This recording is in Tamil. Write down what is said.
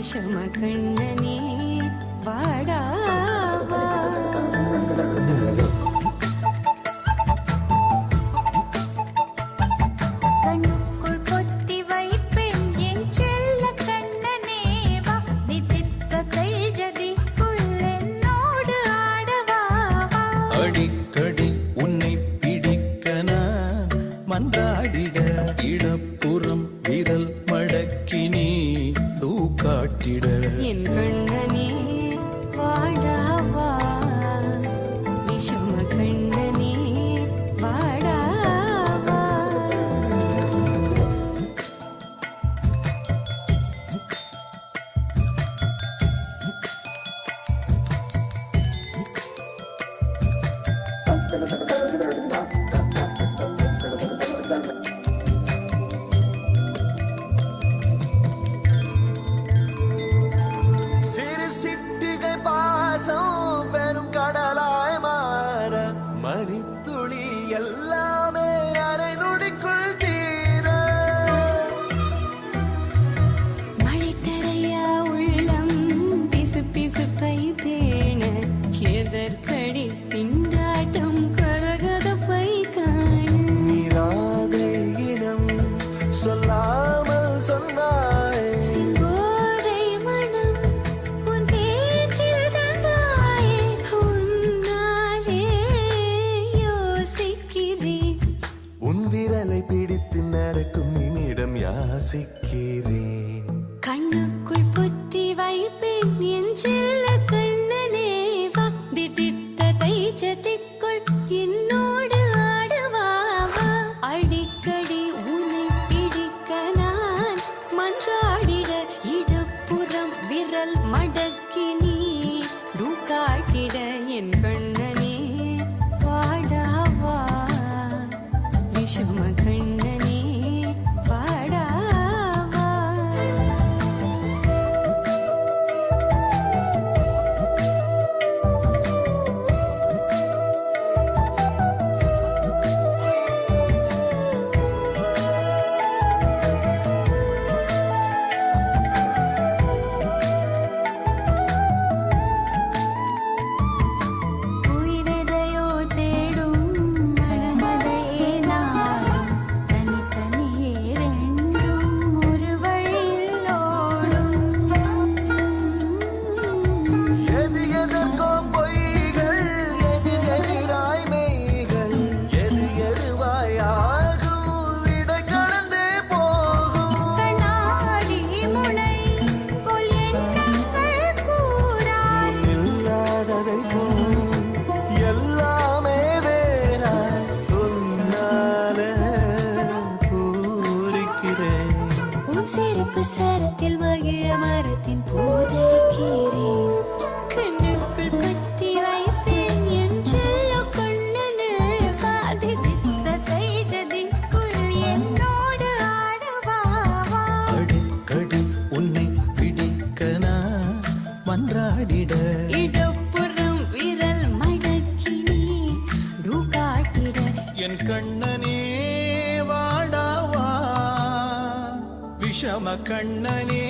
விஷம கண்ணனே வாடாவா கண்ணுக்குள் கொத்தி வைப்பேன் என் செல்ல கண்ணனே வா தித்தித்த தைஜதிக்குள் என்னோடு ஆடவா அடிக்கடி உன்னை பிடிக்க நான் மன்றாடிட இடப்புறம் விரல் மடக்கி நீ காட்டிட என் கண்ணனே வாடாவா விஷம கண்ணனே வாடாவா பெரும் கடலாய் மாற மணித்துளி எல்லாமே அரை நொடிக்குள் தீர மழை தரையா உள்ளம் பிசு பிசுப்பை பேண எதற்கடி திண்டாட்டம் கரகதப்பை காண நீராதை இனம் சொல்லாமல் சொன்னாய் பிடித்து நடக்கும் நிமிடம் யாசிக்கிறேன் கண்ணுக்குள் பொத்தி வைப்பேன் என் செல்ல கண்ணனே வா தித்தித்த தைஜதிக்குள் என்னோடு ஆடவா அடிக்கடி உன்னை பிடிக்க நான் மன்றாடிட இடப்புறம் விரல் மடக்கி நீ காட்டிட என் கண்ணனே வாடாவா விஷம கண்ணனே வாடாவா உயிரெதையோ தேடும் மனமதையே நாடும் தனித்தனியே ரெண்டும் ஒரு வழியில் ஓடும் எது எதற்கோ பொய்கள் எதிர் எதிராய் மெய்கள் எது எதுவாய் ஆகும் விடை கடந்தே போகும் கண்ணாடி முனை போல் எண்ணங்கள் கூறாய் இல்லாததை போல் எல்லாமே வேறாய் உன்னால பூரிக்கிறேன் உன் சிறப்பு சரத்தில் மகிழ மரத்தின் போதைக்கிறேன் கண்ணுக்குள் கத்தி வைப்பேன் என் செல்ல கண்ணனே பாதி தித்த தைஜதிக்குள் என்னோடு ஆடவா அடிக்கடி உன்னை பிடிக்க நான் மன்றாடிட இடப்புறம் விரல் மடக்கி நீ காட்டிட என் கண்ணனே வாடாவா விஷம கண்ணனே